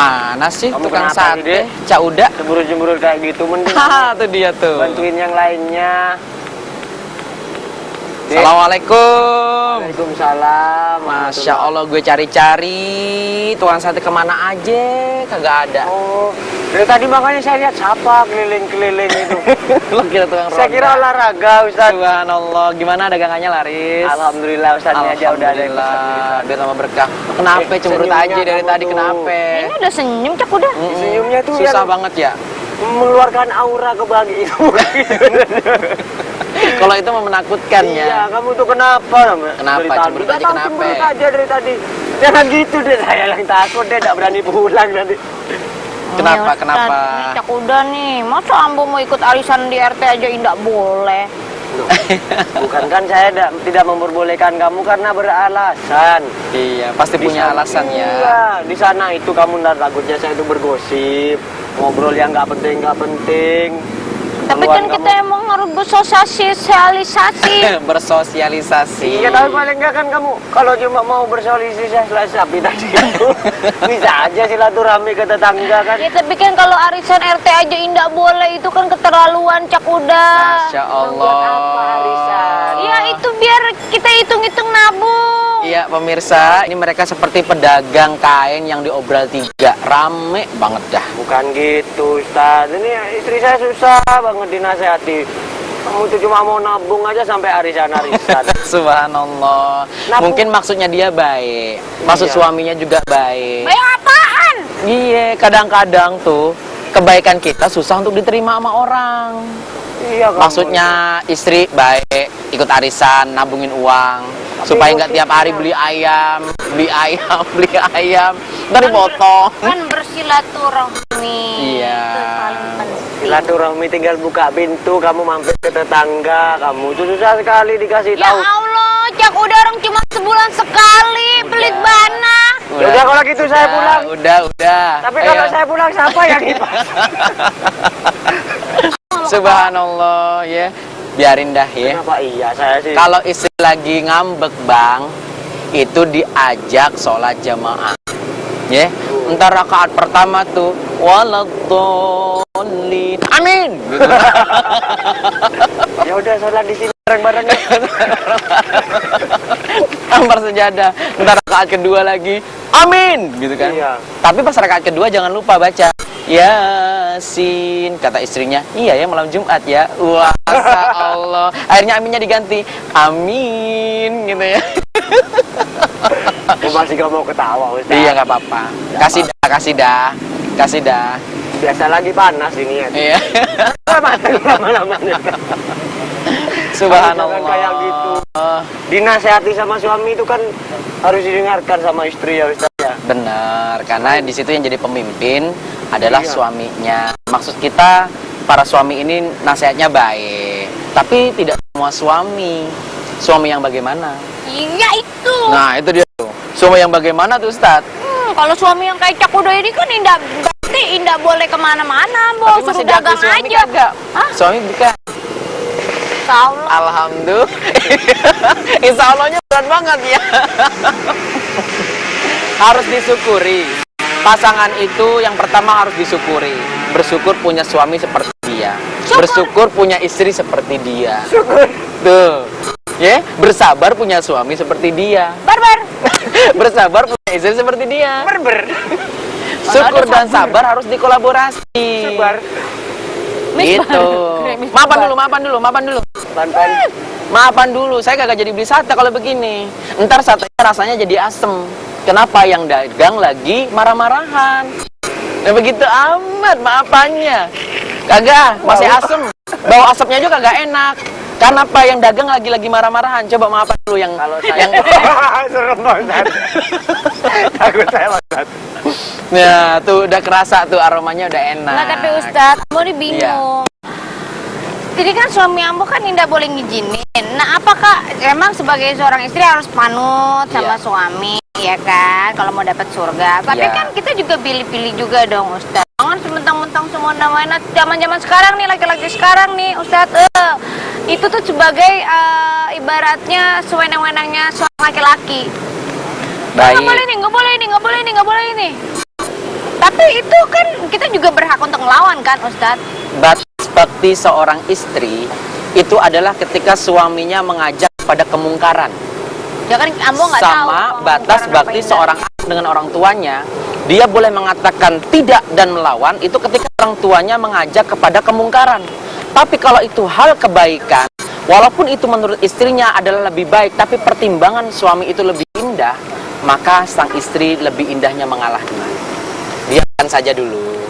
Mana sih Kamu tukang kenapa sih, sate? Dek? Cak Uda. Cemburu-cemburu kayak gitu, mending Haha, tuh dia tuh. bantuin yang lainnya. Dek. Assalamualaikum. Waalaikumsalam. Masya Allah, gue cari-cari tukang sate kemana aja, kagak ada. Oh, dari tadi makanya saya lihat siapa keliling-keliling itu. Lo kira tukang Saya kira ronda. olahraga, Ustaz. Subhanallah, gimana dagangannya laris? Alhamdulillah, Ustaznya aja udah ada yang pesan. Alhamdulillah, biar tambah berkah. Kenapa cemberut senyumnya aja dari kamu tadi, tuh. kenapa? Ini udah senyum Cak udah. Senyumnya tuh susah yang- banget ya. Mengeluarkan aura kebahagiaan. Kalau itu mau menakutkan Iya, ya. kamu tuh kenapa? Kenapa? Dari tadi. Cemberut Nggak aja tahu, kenapa? cemberut aja dari tadi. Jangan gitu deh, saya yang takut deh, tidak berani pulang nanti. Kenapa? Nih, Ustaz, Kenapa? Nih Cak udah nih, masa Ambo mau ikut arisan di RT aja tidak boleh. Loh, bukan kan saya tidak memperbolehkan kamu karena beralasan. Iya, pasti Di punya sana- alasan ya. Iya, di sana itu kamu ntar takutnya saya itu bergosip, ngobrol yang nggak penting. Tapi Keluhan kan kamu. kita emang harus bersosialisasi. Bersosialisasi. Iya, tapi paling enggak kan kamu kalau cuma mau bersosialisasi tadi itu bisa aja silaturahmi ke tetangga kan. Ya tapi kan kalau arisan RT aja tidak boleh, itu kan keterlaluan Cak udah. Masya Buat apa Allah. arisan? Ya itu biar kita hitung-hitung nabung. Iya pemirsa, ini mereka seperti pedagang kain yang diobral tiga. Rame banget dah. Bukan gitu, Ustaz. Ini istri saya susah banget dinasehati. Kamu tuh cuma mau nabung aja sampai arisan-arisan. Subhanallah. Nabung. Mungkin maksudnya dia baik. Maksud Iya. suaminya juga baik. Bayang apaan? Iya, kadang-kadang tuh kebaikan kita susah untuk diterima sama orang. Iya, kamu Maksudnya istri baik, ikut arisan, nabungin uang, supaya nggak tiap hari beli ayam, beli ayam, ntar dipotong. Kan bersilaturahmi. Iya. Itu paling penting. silaturahmi tinggal buka pintu, kamu mampir ke tetangga, kamu itu susah sekali dikasih Ya tahu. Allah, Cak udah orang cuma sebulan sekali, pelit banget. Udah kalau gitu saya pulang. Udah. Tapi kalau Ayo. saya pulang siapa yang ipas? Subhanallah ya. Biarin dah ya. Kenapa iya saya sih? Kalau istri lagi ngambek bang, itu diajak sholat jamaah. Ya, entar rakaat pertama tuh waladhdallin. Amin. Gitu. Ya udah sholat di sini bareng-bareng ya. Tampar sejadah. Entar rakaat kedua lagi. Amin, gitu kan. Iya. Tapi pas rakaat kedua jangan lupa baca Yasin, kata istrinya. Iya ya, malam Jumat ya. Wah, Masya Allah. Akhirnya aminnya diganti Amin, gitu ya. Aku masih gak mau ketawa, Ustaz. Iya, nggak apa-apa. Kasih dah. Biasa lagi panas ini ya. Iya. Lama-lama. Subhanallah. Jangan kayak gitu. Dinasehati sama suami itu kan harus didengarkan sama istri ya, Ustaz ya. Benar, karena di situ yang jadi pemimpin adalah Iya. suaminya. Maksud kita para suami ini nasihatnya baik, tapi tidak semua suami. Suami yang bagaimana? Iya itu. Nah, itu dia tuh. Suami yang bagaimana tuh, Ustaz? Kalau suami yang kayak Cak udah ini kan berarti indah boleh kemana-mana, Bo. Tapi Suruh masih diakui dagang suami aja. kagak? Hah? Suami bukan. Insya Allah. Alhamdulillah. Insya Allahnya berat banget ya. Harus disyukuri. Pasangan itu yang pertama harus disyukuri. Bersyukur punya suami seperti dia. Bersyukur punya istri seperti dia. Syukur. Tuh. Ya, bersabar punya suami seperti dia. Barbar. Bersabar punya istri seperti dia. Berber. Syukur dan sabar harus dikolaborasi. Sabar. Gitu. Maafan dulu. Pan-pan. Maafan dulu, saya kagak jadi beli sate kalau begini. Ntar satenya rasanya jadi asem. Kenapa? Yang dagang lagi marah-marahan. Nah begitu amat maafannya. Kagak, masih asem. Bau asapnya juga kagak enak. Karena apa? Yang dagang lagi marah-marahan. Coba maafan dulu yang Kalau saya yang serem banget. Takut saya banget. Nah, tuh udah kerasa tuh aromanya udah enak. Nah tapi Ustadz, Ambo ini bingung. Jadi kan suami Ambo kan tidak boleh ngizinin. Nah apakah emang sebagai seorang istri harus panut sama Iya. suami, ya kan? Kalau mau dapat surga. Tapi Iya. kan kita juga pilih-pilih juga dong Ustadz. Jangan sementang-mentang semua namanya zaman-zaman sekarang nih, laki-laki sekarang nih Ustadz. Itu tuh sebagai ibaratnya sewenang-wenangnya seorang laki-laki. Baik. Nggak boleh ini. Tapi itu kan kita juga berhak untuk ngelawan kan, Ustadz? Batas bakti seorang istri itu adalah ketika suaminya mengajak pada kemungkaran. Ya kan, Ambo nggak tahu. Sama batas bakti seorang anak dengan orang tuanya, dia boleh mengatakan tidak dan melawan itu ketika orang tuanya mengajak kepada kemungkaran. Tapi kalau itu hal kebaikan, walaupun itu menurut istrinya adalah lebih baik, tapi pertimbangan suami itu lebih indah, maka sang istri lebih indahnya mengalah dulu. Biarkan saja dulu.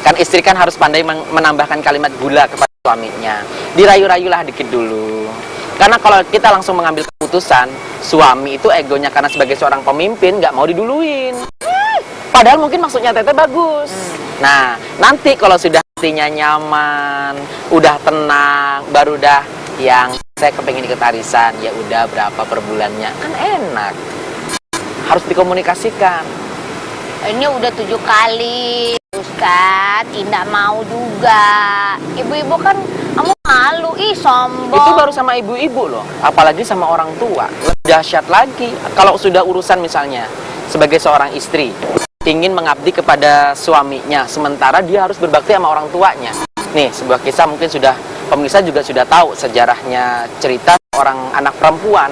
Kan istri kan harus pandai menambahkan kalimat gula kepada suaminya. Dirayu-rayulah dikit dulu. Karena kalau kita langsung mengambil keputusan, suami itu egonya karena sebagai seorang pemimpin nggak mau diduluin. Padahal mungkin maksudnya Teteh bagus. Nah, nanti kalau sudah hatinya nyaman, udah tenang, baru dah yang saya kepengen ikut arisan, ya udah berapa per bulannya, kan enak. Harus dikomunikasikan. Ini udah 7 kali, Ustadz. Tidak mau juga. Ibu-ibu kan kamu malu, ih sombong. Itu baru sama ibu-ibu loh, apalagi sama orang tua. Lebih dahsyat lagi kalau sudah urusan misalnya sebagai seorang istri ingin mengabdi kepada suaminya, sementara dia harus berbakti sama orang tuanya. Nih, sebuah kisah mungkin sudah pemirsa juga sudah tahu sejarahnya, cerita orang anak perempuan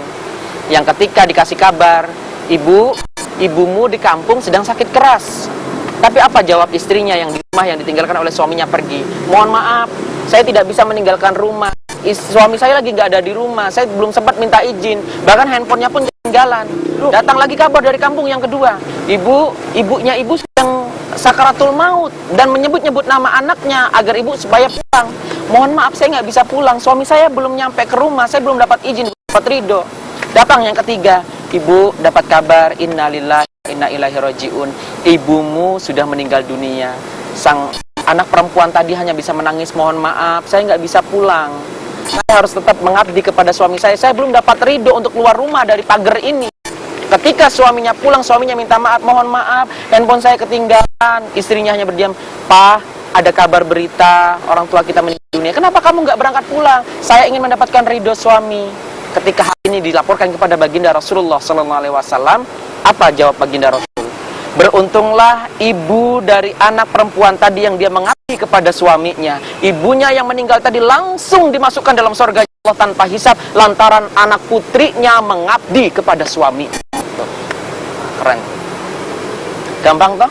yang ketika dikasih kabar, ibumu di kampung sedang sakit keras. Tapi apa jawab istrinya yang di rumah yang ditinggalkan oleh suaminya pergi? Mohon maaf, saya tidak bisa meninggalkan rumah. Suami saya lagi nggak ada di rumah. Saya belum sempat minta izin. Bahkan handphonenya pun ketinggalan. Datang lagi kabar dari kampung yang kedua. Ibunya ibu sedang sakaratul maut dan menyebut-nyebut nama anaknya agar ibu supaya pulang. Mohon maaf, saya nggak bisa pulang. Suami saya belum nyampe ke rumah. Saya belum dapat izin, belum dapat ridho. Datang yang ketiga. Ibu dapat kabar, innalillahi wa inna ilaihi rajiun. Ibumu sudah meninggal dunia. Sang anak perempuan tadi hanya bisa menangis, mohon maaf, saya nggak bisa pulang. Saya harus tetap mengabdi kepada suami saya. Saya belum dapat ridho untuk keluar rumah dari pagar ini. Ketika suaminya pulang, suaminya minta maaf, mohon maaf, handphone saya ketinggalan. Istrinya hanya berdiam, "Pak, ada kabar berita orang tua kita meninggal dunia. Kenapa kamu nggak berangkat pulang? Saya ingin mendapatkan ridho suami." Ketika hal ini dilaporkan kepada baginda Rasulullah SAW, apa jawab baginda Rasul? Beruntunglah ibu dari anak perempuan tadi yang dia mengabdi kepada suaminya. Ibunya yang meninggal tadi langsung dimasukkan dalam surga Allah tanpa hisab lantaran anak putrinya mengabdi kepada suami. Tuh. Keren. Gampang toh?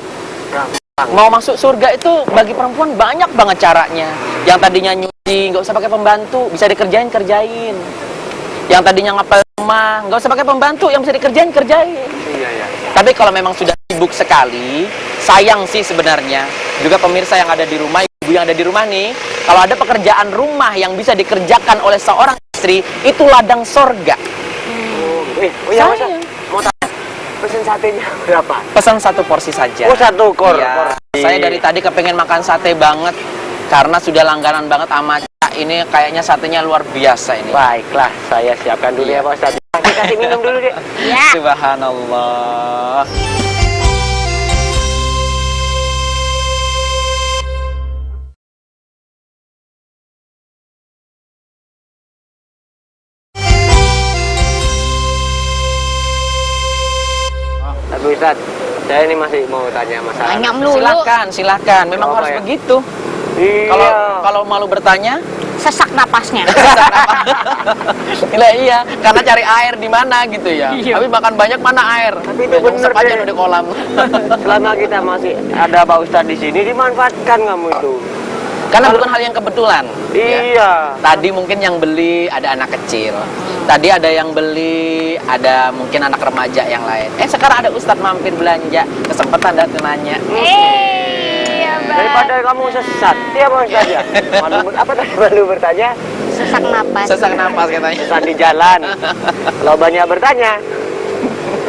Mau masuk surga itu bagi perempuan banyak banget caranya. Yang tadinya nyuci nggak usah pakai pembantu, bisa kerjain. Yang tadinya ngapel rumah, nggak usah pakai pembantu, yang bisa kerjain. Iya. Tapi kalau memang sudah sibuk sekali, sayang sih sebenarnya. Juga pemirsa yang ada di rumah, ibu yang ada di rumah nih, kalau ada pekerjaan rumah yang bisa dikerjakan oleh seorang istri, itu ladang sorga. Ya, Mas, mau tanya, pesen satenya berapa? Pesan 1 porsi saja. Oh, 1 Iya. Saya dari tadi kepengen makan sate banget, karena sudah langganan banget sama ini kayaknya satenya luar biasa ini. Baiklah, saya siapkan dulu ya Pak Ustadz. Kasih minum dulu deh. Ya. Subhanallah. Tapi Ustadz, saya ini masih mau tanya masalah. Tanya melulu. Silakan. Memang Apa harus ya? begitu. Iya. Kalau malu bertanya, Sesak napasnya. iya, karena cari air di mana gitu ya. Iya. Tapi makan banyak mana air? Tapi itu bener Nyungsep aja deh. udah di kolam. Selama kita masih ada Pak Ustadz di sini, dimanfaatkan kamu itu. Karena bukan hal yang kebetulan. Ya. Iya. Tadi mungkin yang beli ada anak kecil. Tadi ada yang beli, ada mungkin anak remaja yang lain. Sekarang ada Ustadz mampir belanja, kesempatan datang nanya. Iya, Bang. Daripada kamu sesat, dia Pak Ustadz ya. Malu bertanya, Sesak napas. Sesak napas katanya. sesat di jalan. Kalau banyak bertanya,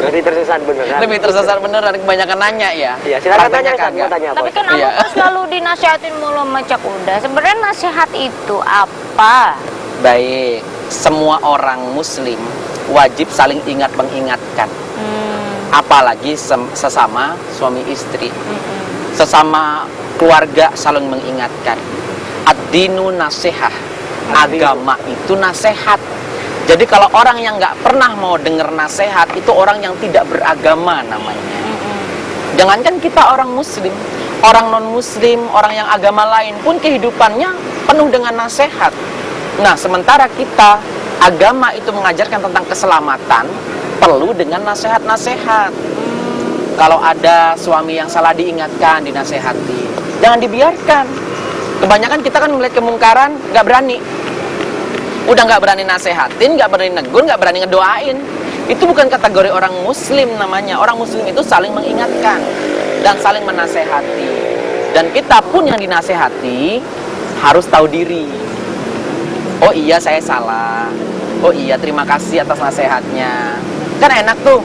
berarti tersesat beneran. Lebih tersesat beneran, kebanyakan nanya ya. Iya, silakan Prakteknya tanya Ustadz, mau kagak. tanya apa? Tapi kan Iya. aku selalu dinasihatin mulu sama Cak Uda. Sebenarnya nasihat itu apa? Baik, semua orang muslim wajib saling ingat mengingatkan. Apalagi sesama suami istri. Sesama keluarga saling mengingatkan. Ad-dinu nasihah. Agama itu nasihat. Jadi kalau orang yang nggak pernah mau dengar nasihat, itu orang yang tidak beragama namanya. Jangankan kita orang muslim, orang non-muslim, orang yang agama lain pun kehidupannya penuh dengan nasihat. Nah, sementara kita, agama itu mengajarkan tentang keselamatan, perlu dengan nasihat-nasihat. Kalau ada suami yang salah diingatkan, dinasehati. Jangan dibiarkan. Kebanyakan kita kan melihat kemungkaran, nggak berani. Udah nggak berani nasehatin, nggak berani negur, nggak berani ngedoain. Itu bukan kategori orang muslim namanya. Orang muslim itu saling mengingatkan dan saling menasehati. Dan kita pun yang dinasehati harus tahu diri. Oh iya, saya salah. Oh iya, terima kasih atas nasihatnya. Kan enak tuh.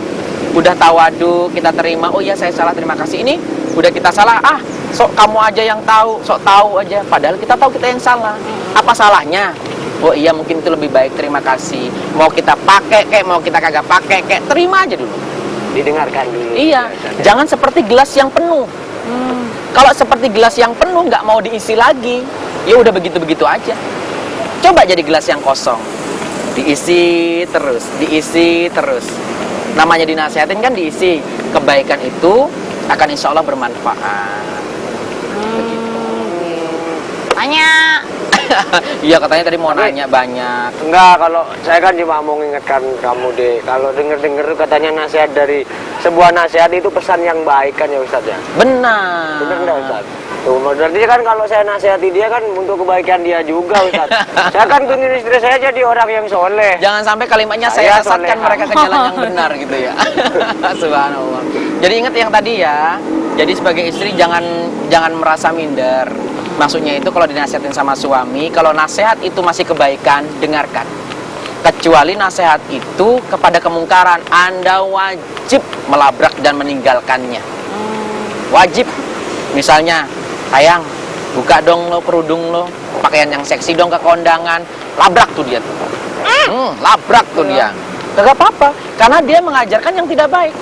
Udah tawadu, kita terima. Oh iya, saya salah, terima kasih. Ini udah kita salah. Ah, sok kamu aja yang tahu, sok tahu aja. Padahal kita tahu kita yang salah. Apa salahnya? Oh iya, mungkin itu lebih baik, terima kasih. Mau kita pakai kek, mau kita kagak pakai kek, terima aja dulu. Didengarkan dulu. Iya, jangan seperti gelas yang penuh. Kalau seperti gelas yang penuh nggak mau diisi lagi, ya udah begitu-begitu aja. Coba jadi gelas yang kosong, diisi terus, diisi terus. Namanya dinasehatin kan diisi. Kebaikan itu akan insya Allah bermanfaat. Tanya. Iya, katanya tadi mau nanya banyak. Enggak, kalau saya kan cuma mau mengingatkan kamu deh. Kalau denger-denger katanya nasihat dari sebuah nasihat itu pesan yang baik kan ya Ustadz ya? Benar. Bener enggak Ustadz? Tuh, berarti kan kalau saya nasihati dia kan untuk kebaikan dia juga Ustadz. Saya kan ingin istri saya jadi orang yang soleh. Jangan sampai kalimatnya saya sesatkan soleha. mereka ke jalan yang benar gitu ya. Subhanallah. Jadi ingat yang tadi ya. Jadi sebagai istri jangan merasa minder. Maksudnya itu kalau dinasihatin sama suami, kalau nasihat itu masih kebaikan, dengarkan. Kecuali nasihat itu kepada kemungkaran, Anda wajib melabrak dan meninggalkannya. Wajib. Misalnya, sayang, buka dong lo kerudung lo, pakaian yang seksi dong ke kondangan, labrak tuh dia tuh. Labrak tuh dia. Gak apa-apa, karena dia mengajarkan yang tidak baik.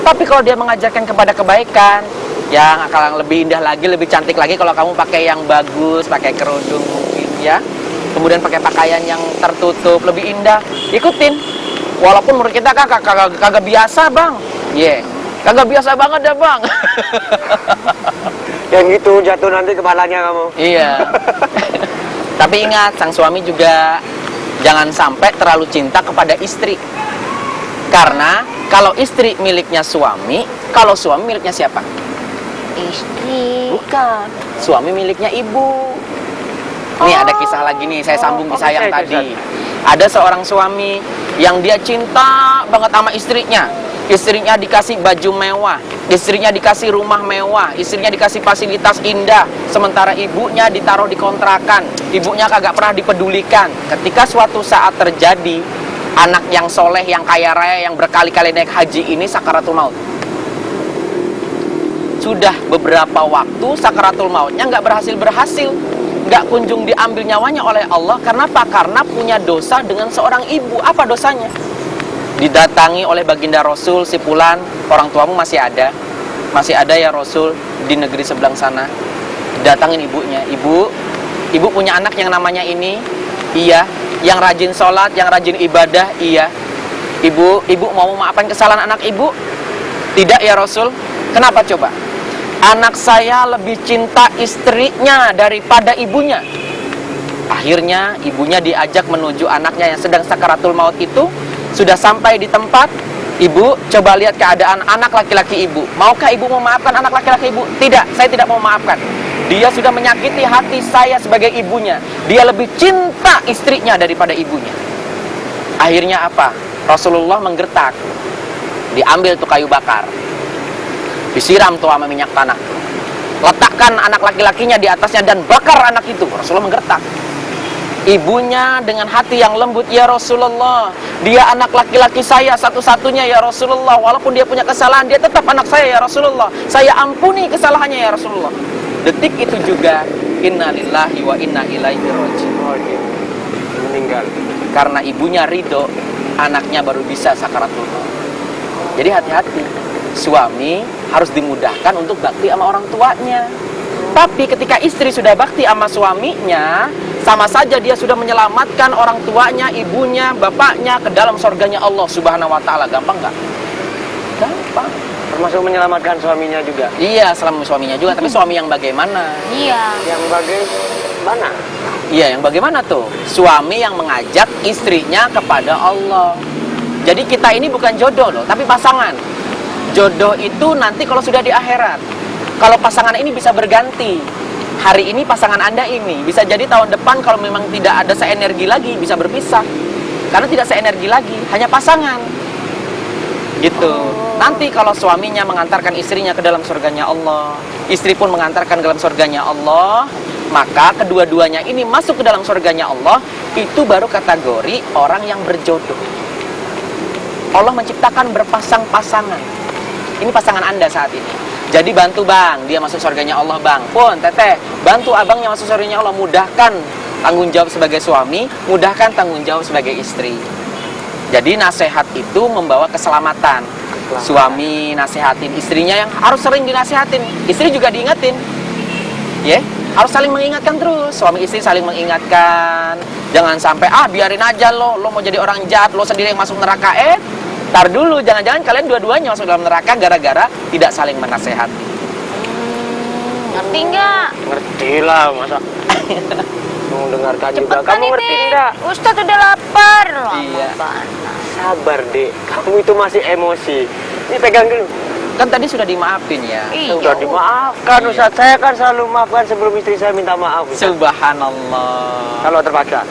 Tapi kalau dia mengajarkan kepada kebaikan, yang akan lebih indah lagi, lebih cantik lagi kalau kamu pakai yang bagus, pakai kerudung mungkin ya. Kemudian pakai pakaian yang tertutup, lebih indah. Ikutin. Walaupun menurut kita kagak biasa, Bang. Iya. Yeah. Kagak biasa banget dah, Bang. Yang gitu jatuh nanti kepalanya kamu. Iya. Tapi ingat, sang suami juga jangan sampai terlalu cinta kepada istri. Karena kalau istri miliknya suami, kalau suami miliknya siapa? Istri. Bukan. Suami miliknya ibu. Nih ada kisah lagi nih, saya sambung kisah yang tadi. Ada seorang suami yang dia cinta banget sama istrinya. Istrinya dikasih baju mewah, istrinya dikasih rumah mewah, istrinya dikasih fasilitas indah. Sementara ibunya ditaruh di kontrakan, ibunya kagak pernah dipedulikan. Ketika suatu saat terjadi, anak yang soleh, yang kaya raya, yang berkali-kali naik haji ini sakaratul maut. Sudah beberapa waktu sakaratul mautnya nggak berhasil, nggak kunjung diambil nyawanya oleh Allah. Karena apa? Karena punya dosa dengan seorang ibu. Apa dosanya? Didatangi oleh baginda Rasul, si Fulan, orang tuamu masih ada ya Rasul di negeri sebelah sana. Datangin ibunya, ibu punya anak yang namanya ini, iya. Yang rajin sholat, yang rajin ibadah, iya. Ibu mau memaafkan kesalahan anak ibu? Tidak ya Rasul. Kenapa coba? Anak saya lebih cinta istrinya daripada ibunya. Akhirnya ibunya diajak menuju anaknya yang sedang sakaratul maut itu. Sudah sampai di tempat, ibu coba lihat keadaan anak laki-laki ibu. Maukah ibu memaafkan anak laki-laki ibu? Tidak, saya tidak mau memaafkan. Dia sudah menyakiti hati saya sebagai ibunya. Dia lebih cinta istrinya daripada ibunya. Akhirnya apa? Rasulullah menggertak. Diambil tuh kayu bakar. Disiram tuh sama minyak tanah. Letakkan anak laki-lakinya di atasnya dan bakar anak itu. Rasulullah menggertak. Ibunya dengan hati yang lembut, ya Rasulullah, dia anak laki-laki saya satu-satunya ya Rasulullah. Walaupun dia punya kesalahan, dia tetap anak saya ya Rasulullah. Saya ampuni kesalahannya ya Rasulullah. Detik itu juga, innalillahi wa inna ilaihi raji'un. Meninggal. Karena ibunya ridho, anaknya baru bisa sakaratul maut. Jadi hati-hati. Suami harus dimudahkan untuk bakti sama orang tuanya. Tapi ketika istri sudah bakti sama suaminya, sama saja dia sudah menyelamatkan orang tuanya, ibunya, bapaknya ke dalam surganya Allah Subhanahu wa taala. Gampang nggak? Gampang. Termasuk menyelamatkan suaminya juga. Iya, selama suaminya juga, tapi suami yang bagaimana? Iya. Yang bagaimana? Iya, yang bagaimana tuh? Suami yang mengajak istrinya kepada Allah. Jadi kita ini bukan jodoh loh, tapi pasangan. Jodoh itu nanti kalau sudah di akhirat. Kalau pasangan ini bisa berganti. Hari ini pasangan Anda ini, bisa jadi tahun depan kalau memang tidak ada seenergi lagi, bisa berpisah. Karena tidak seenergi lagi, hanya pasangan. Gitu. Nanti kalau suaminya mengantarkan istrinya ke dalam surganya Allah, istri pun mengantarkan ke dalam surganya Allah, maka kedua-duanya ini masuk ke dalam surganya Allah, itu baru kategori orang yang berjodoh. Allah menciptakan berpasang-pasangan. Ini pasangan Anda saat ini. Jadi bantu bang, dia masuk surganya Allah bang. Pun teteh, bantu abangnya masuk surganya Allah. Mudahkan tanggung jawab sebagai suami, mudahkan tanggung jawab sebagai istri. Jadi nasihat itu membawa keselamatan. Suami nasihatin istrinya yang harus sering dinasehatin. Istri juga diingetin. Ya, harus saling mengingatkan terus. Suami istri saling mengingatkan. Jangan sampai biarin aja lo mau jadi orang jahat, lo sendiri yang masuk neraka. Tar dulu, jangan-jangan kalian dua-duanya masuk dalam neraka gara-gara tidak saling menasehati. Ngerti nggak? Ngerti lah, masa mau dengarkan juga. Cepetan Kamu ngerti ini. enggak? Ustadz udah lapar. Iya. Sabar, Dek. Kamu itu masih emosi. Ini pegang dulu. Kan tadi sudah dimaafin ya. Iya. Sudah dimaafkan, Iya. Ustaz. Saya kan selalu maafkan sebelum istri saya minta maaf, Ustaz. Subhanallah. Kalau terpaksa.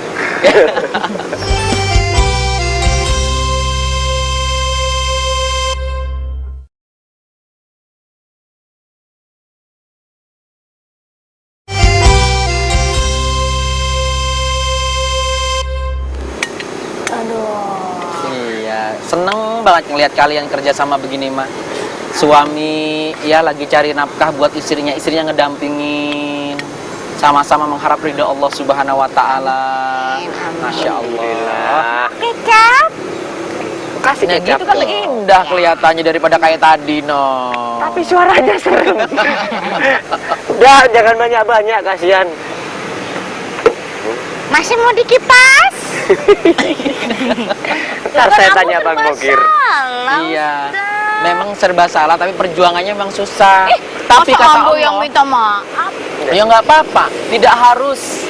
Iya, seneng banget ngelihat kalian kerja sama begini mah. Suami ya lagi cari nafkah buat istrinya ngedampingin. Sama-sama mengharap ridha Allah Subhanahu wa taala. Masya Allah. Kecap. Kasih Nah, gitu kan indah kelihatannya daripada kayak tadi, no. Tapi suaranya serem. Udah, jangan banyak-banyak, kasihan. Masih mau dikipas? Ntar saya tanya Bang Bokir. Iya. Memang serba salah, tapi perjuangannya memang susah. Tapi masa kata ambo Allah, yang minta maaf? ya nggak apa-apa. Tidak harus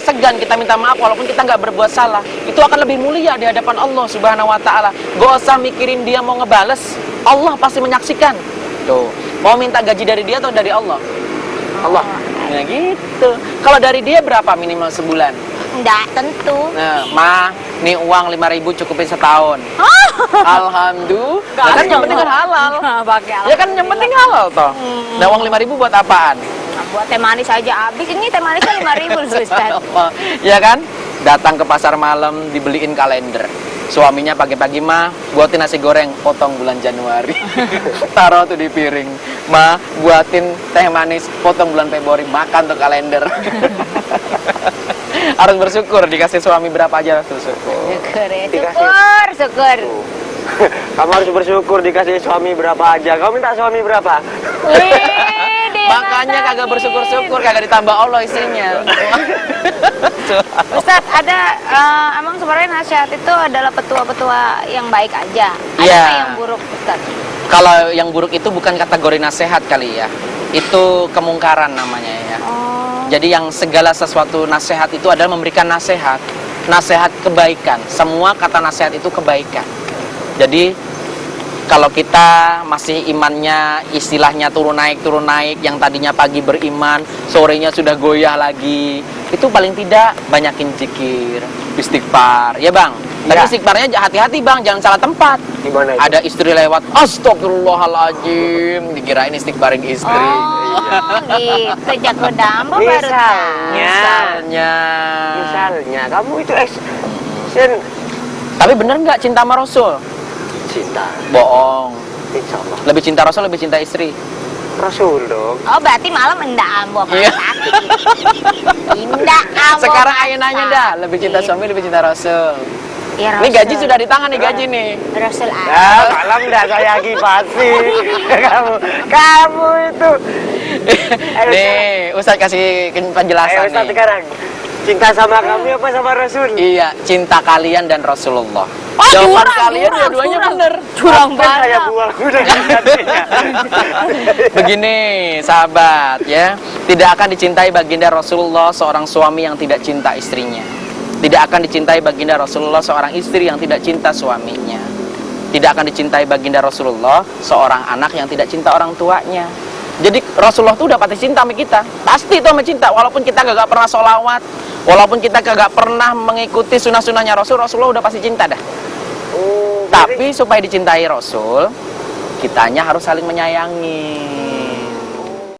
segan kita minta maaf walaupun kita nggak berbuat salah. Itu akan lebih mulia di hadapan Allah Subhanahu wa taala. Gak usah mikirin dia mau ngebales. Allah pasti menyaksikan. Tuh, mau minta gaji dari dia atau dari Allah? Allah. Ya gitu. Kalau dari dia berapa minimal sebulan? Enggak tentu. Nah, nih uang 5.000 cukupin setahun. Alhamdulillah. Kan yang penting kan halal. Ya kan yang penting halal toh. Nah, uang 5.000 buat apaan? Nah, buat teh manis aja habis. Ini teh manisnya 5.000 loh, Ustaz. Ya kan? Datang ke pasar malam dibeliin kalender. Suaminya pagi-pagi mah buatin nasi goreng potong bulan Januari. Taruh tuh di piring. Ma buatin teh manis potong bulan Februari, makan tuh kalender. Harus bersyukur dikasih suami berapa aja harus bersyukur. Syukur ya. Dikasih. Syukur. Kamu harus bersyukur dikasih suami berapa aja. Kamu minta suami berapa? Makanya kagak bersyukur-syukur, kagak ditambah Allah istrinya. Ustaz, ada emang sebenarnya nasihat itu adalah petua-petua yang baik aja. Ada Iya. nggak yang buruk, Ustaz? Kalau yang buruk itu bukan kategori nasihat kali ya. Itu kemungkaran namanya ya. Oh. Jadi yang segala sesuatu nasihat itu adalah memberikan nasihat. Nasihat kebaikan. Semua kata nasihat itu kebaikan. Jadi kalau kita masih imannya istilahnya turun naik, yang tadinya pagi beriman, sorenya sudah goyah lagi, itu paling tidak banyakin zikir, istighfar, ya bang. Tapi Ya. istighfarnya hati-hati bang, jangan salah tempat. Gimana itu? Ada istri lewat, astagfirullahaladzim, dikirain istighfarin istri. Oh, gitu. Jago dambo baru tahu. Misalnya. kamu itu Tapi bener nggak cinta sama Rasul? cinta. Bohong. Insya Allah. Lebih cinta Rasul, lebih cinta istri. Rasul dong. Oh, berarti malam enggak ambo Iya. Indah ambo. Sekarang ayo nanya dah, lebih cinta suami, lebih cinta Rasul. Ya, Ini Rasul. gaji sudah di tangan nih, gaji nih. Rasul Ya, malam dah saya kipasi. kamu itu. Nih, Ustaz kasih penjelasan Ustaz nih. sekarang. Cinta sama kami apa sama Rasul? Iya, cinta kalian dan Rasulullah. Oh, Jawaban curang, kalian curang, dua-duanya curang. bener. Curang Apa saya banget. buang udah gantinya. Begini, sahabat ya, tidak akan dicintai baginda Rasulullah seorang suami yang tidak cinta istrinya. Tidak akan dicintai baginda Rasulullah seorang istri yang tidak cinta suaminya. Tidak akan dicintai baginda Rasulullah seorang anak yang tidak cinta orang tuanya. Jadi Rasulullah tuh udah pasti cinta sama kita. Pasti tuh sama cinta, walaupun kita gak pernah sholawat, walaupun kita gak pernah mengikuti sunnah-sunnahnya Rasul, Rasulullah udah pasti cinta dah. Oh, Tapi supaya dicintai Rasul, kitanya harus saling menyayangi.